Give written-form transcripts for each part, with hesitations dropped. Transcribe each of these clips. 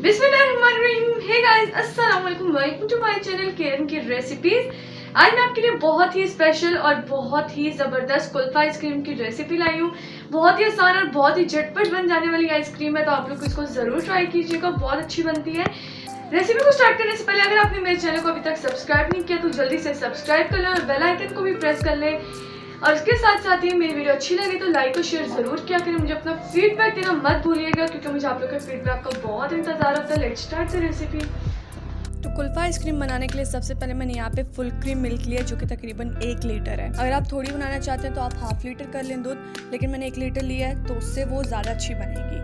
बिस्मिल्लाहिर्रहमानिर्रहीम। Hey guys, अस्सलाम वालेकुम, वेलकम टू माय चैनल केरन की रेसिपीज। आज मैं आपके लिए बहुत ही स्पेशल और बहुत ही ज़बरदस्त कुल्फा आइसक्रीम की रेसिपी लाई हूँ। बहुत ही आसान और बहुत ही झटपट बन जाने वाली आइसक्रीम है, तो आप लोग इसको ज़रूर ट्राई कीजिएगा, बहुत अच्छी बनती है। रेसिपी को स्टार्ट करने से पहले अगर आपने मेरे चैनल को अभी तक सब्सक्राइब नहीं किया तो जल्दी से सब्सक्राइब कर लें और बेल आइकन को भी प्रेस कर लें। और इसके साथ साथ ही मेरी वीडियो अच्छी लगे तो लाइक और शेयर जरूर किया करें। मुझे अपना फीडबैक देना मत भूलिएगा, क्योंकि मुझे आप लोग के फीडबैक का बहुत इंतजार होता है। Let's start the recipe. तो कुल्फा आइसक्रीम बनाने के लिए सबसे पहले मैंने यहाँ पे फुल क्रीम मिल्क लिया, जो कि तकरीबन 1 लीटर है। अगर आप थोड़ी बनाना चाहते हैं तो आप हाफ लीटर कर लें दूध, लेकिन मैंने 1 लीटर लिया है तो उससे वो ज़्यादा अच्छी बनेगी।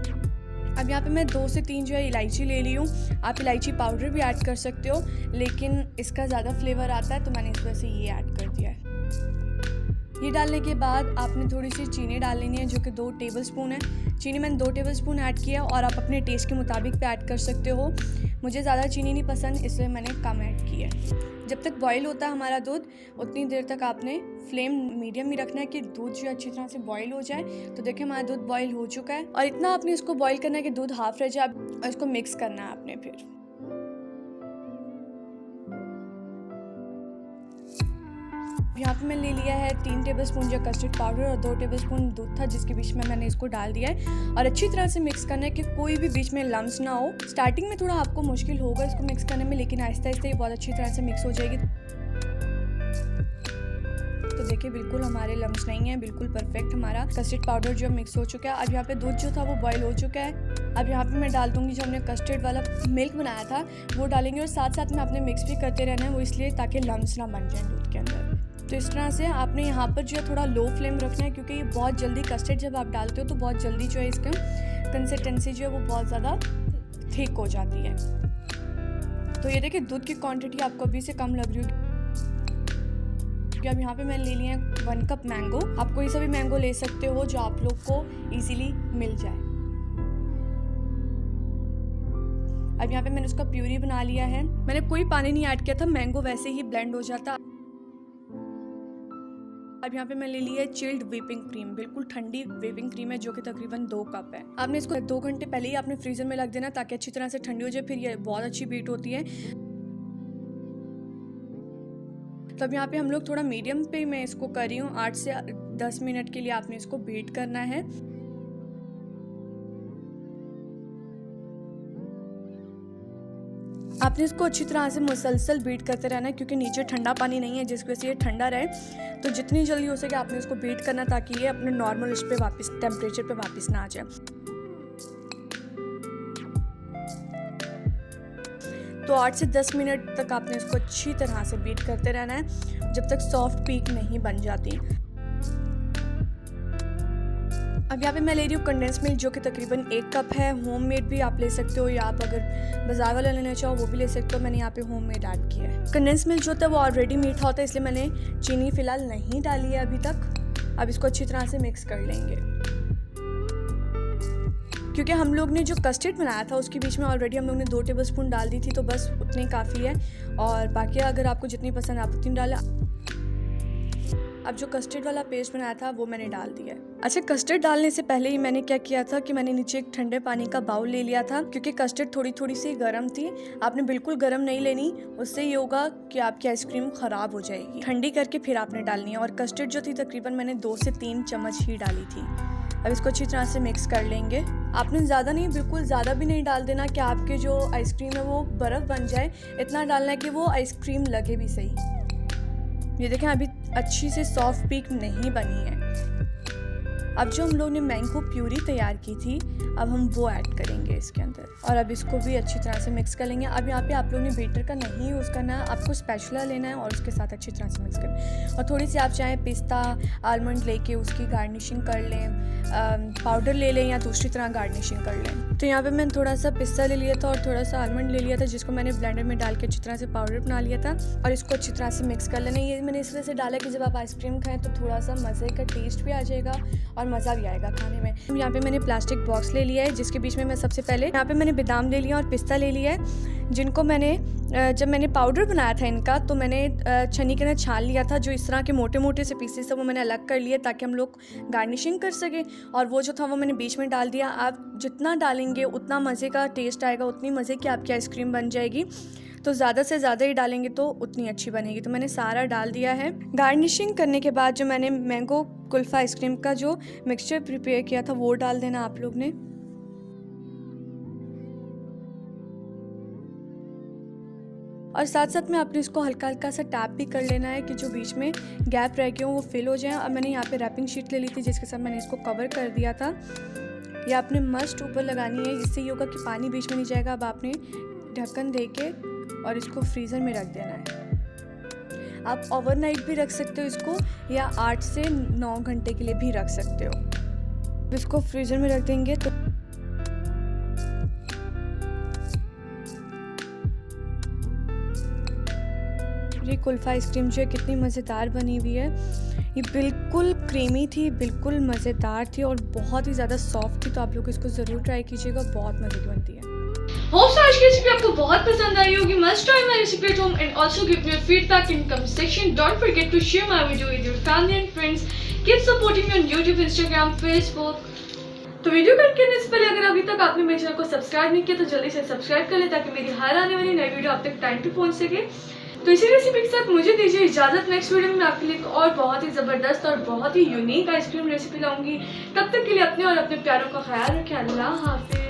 अब यहाँ पे मैं 2 से 3 जो है इलायची ले ली हूँ। आप इलायची पाउडर भी ऐड कर सकते हो, लेकिन इसका ज़्यादा फ्लेवर आता है तो मैंने इस वजह से ये ऐड कर दिया है। ये डालने के बाद आपने थोड़ी सी चीनी डाल लेनी है, जो कि 2 टेबलस्पून है। चीनी मैंने 2 टेबलस्पून ऐड किया और आप अपने टेस्ट के मुताबिक पे ऐड कर सकते हो। मुझे ज़्यादा चीनी नहीं पसंद, इसलिए मैंने कम ऐड की है। जब तक बॉईल होता है हमारा दूध, उतनी देर तक आपने फ्लेम मीडियम में रखना है कि दूध जो अच्छी तरह से बॉईल हो जाए। तो देखिए हमारा दूध बॉईल हो चुका है और इतना आपने इसको बॉईल करना है कि दूध हाफ रह जाए और इसको मिक्स करना है आपने। फिर यहाँ पे मैंने ले लिया है 3 टेबलस्पून जो कस्टर्ड पाउडर और 2 टेबलस्पून दूध था, जिसके बीच में मैंने इसको डाल दिया है और अच्छी तरह से मिक्स करना है कि कोई भी बीच में लम्स ना हो। स्टार्टिंग में थोड़ा आपको मुश्किल होगा इसको मिक्स करने में, लेकिन आहिस्ता आहिस्ता ये बहुत अच्छी तरह से मिक्स हो जाएगी। तो देखिए बिल्कुल हमारे लम्स नहीं है, बिल्कुल परफेक्ट हमारा कस्टर्ड पाउडर जो मिक्स हो चुका है। अब यहाँ पे दूध जो था वो बॉईल हो चुका है। अब यहाँ पे मैं डाल दूंगी जो हमने कस्टर्ड वाला मिल्क बनाया था वो डालेंगे, और साथ साथ में आपने मिक्स भी करते रहना है, वो इसलिए ताकि लम्स ना बन जाए दूध के अंदर। तो इस तरह से आपने यहाँ पर जो है थोड़ा लो फ्लेम रखना है, क्योंकि ये बहुत जल्दी कस्टर्ड जब आप डालते हो तो बहुत जल्दी जो है इसका कंसिस्टेंसी जो है वो बहुत ज़्यादा थिक हो जाती है। तो ये देखिए दूध की क्वांटिटी आपको अभी से कम लग रही होगी। अब यहाँ पे मैंने ले लिया है 1 कप मैंगो। आप कोई सा भी मैंगो ले सकते हो जो आप लोग को इजीली मिल जाए। अब यहाँ पे मैंने उसका प्यूरी बना लिया है। मैंने कोई पानी नहीं ऐड किया था, मैंगो वैसे ही ब्लेंड हो जाता। अब यहाँ पे मैं ले लिया है चिल्ड व्हिपिंग क्रीम, बिल्कुल ठंडी व्हिपिंग क्रीम है, जो कि तकरीबन 2 कप है। आपने इसको 2 घंटे पहले ही आपने फ्रीजर में रख देना ताकि अच्छी तरह से ठंडी हो जाए, फिर ये बहुत अच्छी बीट होती है। तो अब यहाँ पे हम लोग थोड़ा मीडियम पे मैं इसको कर रही हूँ। 8 से 10 मिनट के लिए आपने इसको बीट करना है। आपने इसको अच्छी तरह से मुसलसल बीट करते रहना है, क्योंकि नीचे ठंडा पानी नहीं है जिसकी वजह से ये ठंडा रहे। तो जितनी जल्दी हो सके आपने इसको बीट करना, ताकि ये अपने नॉर्मल उस पे वापस टेम्परेचर पे वापस ना आ जाए। तो 8 से 10 मिनट तक आपने इसको अच्छी तरह से बीट करते रहना है, जब तक सॉफ्ट पीक नहीं बन जाती। अब यहाँ पे मैं ले रही हूँ कंडेंस मिल्क, जो कि तकरीबन 1 कप है। होममेड भी आप ले सकते हो, या आप अगर बाजार वाला लेना चाहो वो भी ले सकते हो। मैंने यहाँ पे होममेड ऐड किया है। कंडेंस मिल्क जो होता है वो ऑलरेडी मीठा होता है, इसलिए मैंने चीनी फिलहाल नहीं डाली है अभी तक। अब इसको अच्छी तरह से मिक्स कर लेंगे, क्योंकि हम लोग ने जो कस्टर्ड बनाया था उसके बीच में ऑलरेडी हम लोग ने 2 टेबलस्पून डाल दी थी, तो बस उतनी काफ़ी है। और बाकी अगर आपको जितनी पसंद आप उतनी डालें। अब जो कस्टर्ड वाला पेस्ट बनाया था वो मैंने डाल दिया है। अच्छा, कस्टर्ड डालने से पहले ही मैंने क्या किया था कि मैंने नीचे एक ठंडे पानी का बाउल ले लिया था, क्योंकि कस्टर्ड थोड़ी थोड़ी सी गर्म थी। आपने बिल्कुल गर्म नहीं लेनी, उससे ये होगा कि आपकी आइसक्रीम ख़राब हो जाएगी। ठंडी करके फिर आपने डालनी है। और कस्टर्ड जो थी तकरीबन मैंने 2 से 3 चम्मच ही डाली थी। अब इसको अच्छी तरह से मिक्स कर लेंगे। आपने ज़्यादा नहीं, बिल्कुल ज़्यादा भी नहीं डाल देना कि आपके जो आइसक्रीम है वो बर्फ़ बन जाए। इतना डालना है कि वो आइसक्रीम लगे भी सही। ये देखें अभी अच्छी से सॉफ्ट पीक नहीं बनी है। अब जो हम लोग ने मैंगो प्यूरी तैयार की थी, अब हम वो ऐड करेंगे इसके अंदर, और अब इसको भी अच्छी तरह से मिक्स कर लेंगे। अब यहाँ पे आप लोग ने बीटर का नहीं यूज़ करना है, आपको स्पैचुला लेना है और उसके साथ अच्छी तरह से मिक्स करना है। और थोड़ी सी आप चाहें पिस्ता आलमंड लेके उसकी गार्निशिंग कर लें, पाउडर ले लें या दूसरी तरह गार्निशिंग कर लें। तो यहाँ पे मैंने थोड़ा सा पिस्ता ले लिया था और थोड़ा सा आलमंड ले लिया था, जिसको मैंने ब्लेंडर में डाल के अच्छी तरह से पाउडर बना लिया था, और इसको अच्छी तरह से मिक्स कर लेना। ये मैंने इस वजह से डाला कि जब आप आइसक्रीम खाएँ तो थोड़ा सा मज़े का टेस्ट भी आ जाएगा और मज़ा भी आएगा खाने में। यहाँ पे मैंने प्लास्टिक बॉक्स ले लिया है जिसके बीच में मैं सबसे पहले यहाँ पे मैंने बादाम ले लिया और पिस्ता ले लिया है, जिनको मैंने जब मैंने पाउडर बनाया था इनका तो मैंने छन्नी के अंदर छान लिया था। जो इस तरह के मोटे मोटे से पीसेस थे वो मैंने अलग कर लिए ताकि हम लोग गार्निशिंग कर सकें, और वो जो था वो मैंने बीच में डाल दिया। आप जितना डालेंगे उतना मज़े का टेस्ट आएगा, उतनी मज़े की आपकी आइसक्रीम बन जाएगी। तो ज़्यादा से ज़्यादा ही डालेंगे तो उतनी अच्छी बनेगी। तो मैंने सारा डाल दिया है। गार्निशिंग करने के बाद जो मैंने मैंगो कुल्फ़ा आइसक्रीम का जो मिक्सचर प्रिपेयर किया था वो डाल देना आप लोग ने। और साथ साथ में आपने इसको हल्का हल्का सा टैप भी कर लेना है कि जो बीच में गैप रह गए हों वो फिल हो जाए। और मैंने यहाँ पे रैपिंग शीट ले ली थी जिसके साथ मैंने इसको कवर कर दिया था। ये आपने मस्ट ऊपर लगानी है, जिससे ये होगा कि पानी बीच में नहीं जाएगा। अब आपने ढक्कन दे के और इसको फ्रीज़र में रख देना है। आप ओवरनाइट भी रख सकते हो इसको, या 8 से 9 घंटे के लिए भी रख सकते हो। इसको फ्रीज़र में रख देंगे तो ये कुल्फ़ा आइसक्रीम जो है कितनी मज़ेदार बनी हुई है। ये बिल्कुल क्रीमी थी, बिल्कुल मज़ेदार थी और बहुत ही ज़्यादा सॉफ्ट थी। तो आप लोग इसको ज़रूर ट्राई कीजिएगा, बहुत मज़े की बनती है। होप्स आज की रेसिपी आपको बहुत पसंद आई होगी। Must try my recipe at home and also give me your feedback in comment section. Don't forget to share my video with your family and friends. Keep supporting me on YouTube, Instagram, Facebook। तो video करने से पहले अगर अभी तक आपने मेरे channel को सब्सक्राइब नहीं किया तो जल्दी से सब्सक्राइब कर लें ताकि मेरी हर आने वाली नई वीडियो आप तक टाइम पे पहुंच सके। तो इसी रेसिपी के साथ मुझे दीजिए इजाज़त। नेक्स्ट वीडियो में मैं आपके लिए एक और बहुत ही ज़बरदस्त और बहुत ही यूनिक आइसक्रीम रेसिपी लाऊंगी। तब तक के लिए अपने और अपने प्यारों का ख्याल रखें। अल्लाह हाफिज़।